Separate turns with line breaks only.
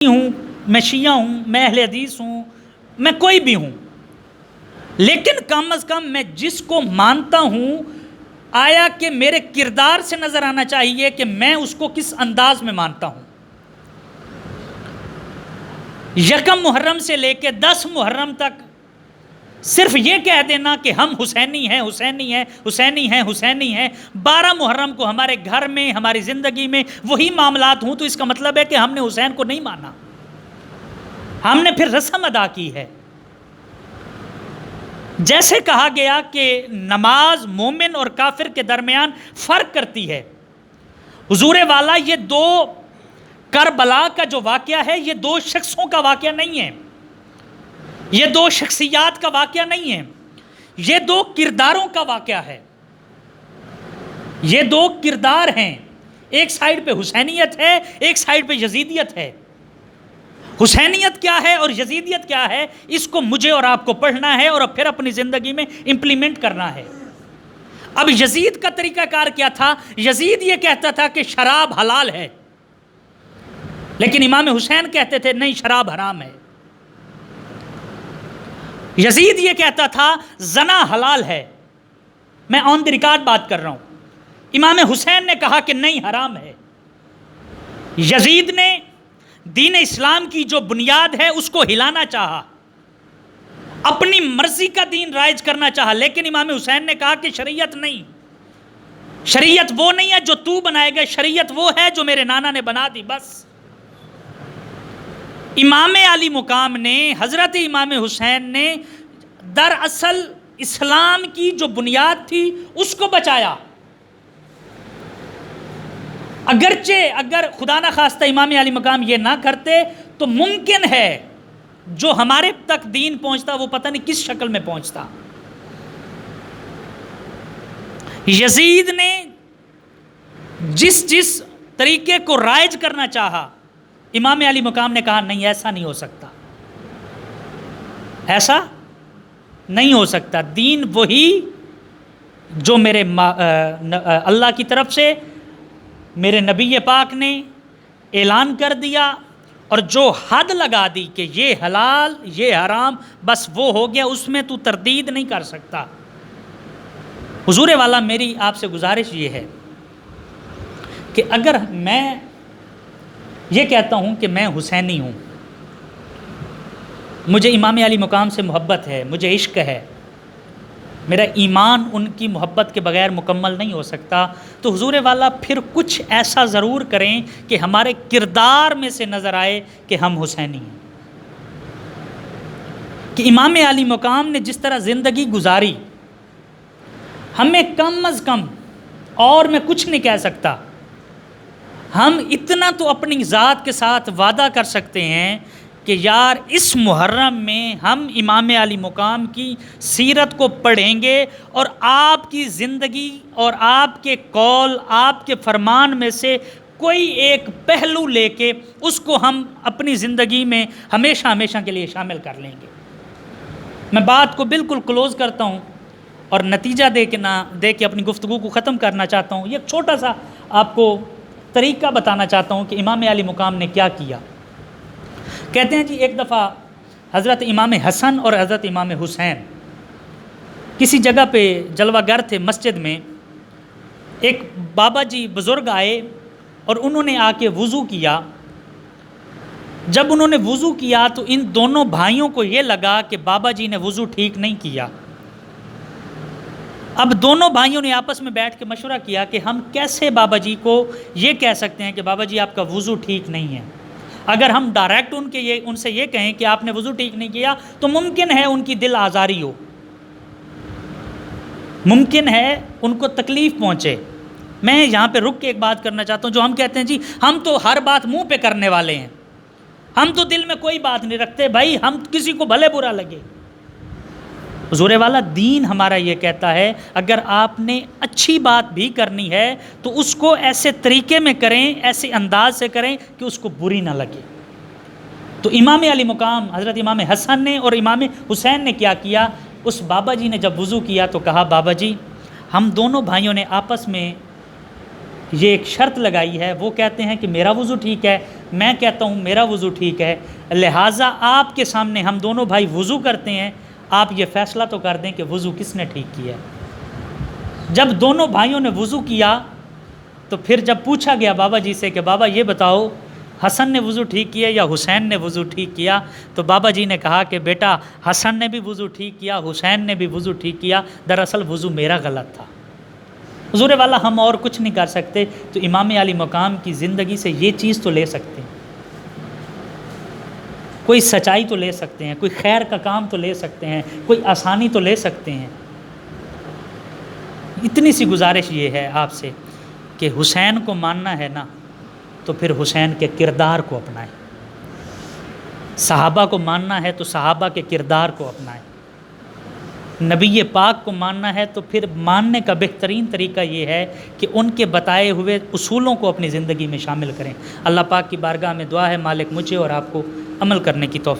ہوں، میں شیعہ ہوں، میں اہل حدیث ہوں، میں کوئی بھی ہوں، لیکن کم از کم میں جس کو مانتا ہوں آیا کہ میرے کردار سے نظر آنا چاہیے کہ میں اس کو کس انداز میں مانتا ہوں۔ یکم محرم سے لے کے 10 محرم تک صرف یہ کہہ دینا کہ ہم حسینی ہیں حسینی ہیں حسینی ہیں حسینی ہیں، 12 محرم کو ہمارے گھر میں ہماری زندگی میں وہی معاملات ہوں، تو اس کا مطلب ہے کہ ہم نے حسین کو نہیں مانا، ہم نے پھر رسم ادا کی ہے۔ جیسے کہا گیا کہ نماز مومن اور کافر کے درمیان فرق کرتی ہے، حضور والا یہ 2 کربلا کا جو واقعہ ہے یہ 2 شخصوں کا واقعہ نہیں ہے، یہ 2 شخصیات کا واقعہ نہیں ہے، یہ 2 کرداروں کا واقعہ ہے، یہ 2 کردار ہیں، ایک سائیڈ پہ حسینیت ہے، ایک سائیڈ پہ یزیدیت ہے۔ حسینیت کیا ہے اور یزیدیت کیا ہے، اس کو مجھے اور آپ کو پڑھنا ہے اور پھر اپنی زندگی میں امپلیمنٹ کرنا ہے۔ اب یزید کا طریقہ کار کیا تھا؟ یزید یہ کہتا تھا کہ شراب حلال ہے، لیکن امام حسین کہتے تھے نہیں، شراب حرام ہے۔ یزید یہ کہتا تھا زنا حلال ہے، میں آن دی ریکارڈ بات کر رہا ہوں، امام حسین نے کہا کہ نہیں، حرام ہے۔ یزید نے دین اسلام کی جو بنیاد ہے اس کو ہلانا چاہا، اپنی مرضی کا دین رائج کرنا چاہا، لیکن امام حسین نے کہا کہ شریعت نہیں، شریعت وہ نہیں ہے جو تو بنائے گا، شریعت وہ ہے جو میرے نانا نے بنا دی، بس۔ امام علی مقام نے، حضرت امام حسین نے دراصل اسلام کی جو بنیاد تھی اس کو بچایا۔ اگرچہ اگر خدا نہ خواستہ امام علی مقام یہ نہ کرتے تو ممکن ہے جو ہمارے تک دین پہنچتا وہ پتہ نہیں کس شکل میں پہنچتا۔ یزید نے جس طریقے کو رائج کرنا چاہا، امام علی مقام نے کہا نہیں، ایسا نہیں ہو سکتا، ایسا نہیں ہو سکتا، دین وہی جو میرے اللہ کی طرف سے میرے نبی پاک نے اعلان کر دیا، اور جو حد لگا دی کہ یہ حلال یہ حرام، بس وہ ہو گیا، اس میں تو تردید نہیں کر سکتا۔ حضور والا میری آپ سے گزارش یہ ہے کہ اگر میں یہ کہتا ہوں کہ میں حسینی ہوں، مجھے امام علی مقام سے محبت ہے، مجھے عشق ہے، میرا ایمان ان کی محبت کے بغیر مکمل نہیں ہو سکتا، تو حضور والا پھر کچھ ایسا ضرور کریں کہ ہمارے کردار میں سے نظر آئے کہ ہم حسینی ہیں۔ کہ امام علی مقام نے جس طرح زندگی گزاری، ہمیں کم از کم، اور میں کچھ نہیں کہہ سکتا، ہم اتنا تو اپنی ذات کے ساتھ وعدہ کر سکتے ہیں کہ یار اس محرم میں ہم امام علی مقام کی سیرت کو پڑھیں گے، اور آپ کی زندگی اور آپ کے قول، آپ کے فرمان میں سے کوئی ایک پہلو لے کے اس کو ہم اپنی زندگی میں ہمیشہ ہمیشہ کے لیے شامل کر لیں گے۔ میں بات کو بالکل کلوز کرتا ہوں اور نتیجہ دے کے اپنی گفتگو کو ختم کرنا چاہتا ہوں۔ یہ ایک چھوٹا سا آپ کو طریقہ بتانا چاہتا ہوں کہ امام علی مقام نے کیا کیا۔ کہتے ہیں جی ایک دفعہ حضرت امام حسن اور حضرت امام حسین کسی جگہ پہ جلوہ گر تھے، مسجد میں ایک بابا جی بزرگ آئے اور انہوں نے آ کے وضو کیا۔ جب انہوں نے وضو کیا تو ان دونوں بھائیوں کو یہ لگا کہ بابا جی نے وضو ٹھیک نہیں کیا۔ اب دونوں بھائیوں نے آپس میں بیٹھ کے مشورہ کیا کہ ہم کیسے بابا جی کو یہ کہہ سکتے ہیں کہ بابا جی آپ کا وضو ٹھیک نہیں ہے۔ اگر ہم ڈائریکٹ ان سے یہ کہیں کہ آپ نے وضو ٹھیک نہیں کیا تو ممکن ہے ان کی دل آزاری ہو، ممکن ہے ان کو تکلیف پہنچے۔ میں یہاں پہ رک کے ایک بات کرنا چاہتا ہوں، جو ہم کہتے ہیں جی ہم تو ہر بات منہ پہ کرنے والے ہیں، ہم تو دل میں کوئی بات نہیں رکھتے، بھائی ہم کسی کو بھلے برا لگے۔ حضور والا دین ہمارا یہ کہتا ہے اگر آپ نے اچھی بات بھی کرنی ہے تو اس کو ایسے طریقے میں کریں، ایسے انداز سے کریں کہ اس کو بری نہ لگے۔ تو امام علی مقام حضرت امام حسن نے اور امام حسین نے کیا کیا، اس بابا جی نے جب وضو کیا تو کہا بابا جی ہم دونوں بھائیوں نے آپس میں یہ ایک شرط لگائی ہے، وہ کہتے ہیں کہ میرا وضو ٹھیک ہے، میں کہتا ہوں میرا وضو ٹھیک ہے، لہٰذا آپ کے سامنے ہم دونوں بھائی وضو کرتے ہیں، آپ یہ فیصلہ تو کر دیں کہ وضو کس نے ٹھیک کیا ہے۔ جب دونوں بھائیوں نے وضو کیا تو پھر جب پوچھا گیا بابا جی سے کہ بابا یہ بتاؤ حسن نے وضو ٹھیک کیا یا حسین نے وضو ٹھیک کیا، تو بابا جی نے کہا کہ بیٹا حسن نے بھی وضو ٹھیک کیا، حسین نے بھی وضو ٹھیک کیا، دراصل وضو میرا غلط تھا۔ حضور والا ہم اور کچھ نہیں کر سکتے، تو امام علی مقام کی زندگی سے یہ چیز تو لے سکتے ہیں، کوئی سچائی تو لے سکتے ہیں، کوئی خیر کا کام تو لے سکتے ہیں، کوئی آسانی تو لے سکتے ہیں۔ اتنی سی گزارش یہ ہے آپ سے کہ حسین کو ماننا ہے نا تو پھر حسین کے کردار کو اپنائیں، صحابہ کو ماننا ہے تو صحابہ کے کردار کو اپنائیں، نبی پاک کو ماننا ہے تو پھر ماننے کا بہترین طریقہ یہ ہے کہ ان کے بتائے ہوئے اصولوں کو اپنی زندگی میں شامل کریں۔ اللہ پاک کی بارگاہ میں دعا ہے مالک مجھے اور آپ کو عمل کرنے کی توفیق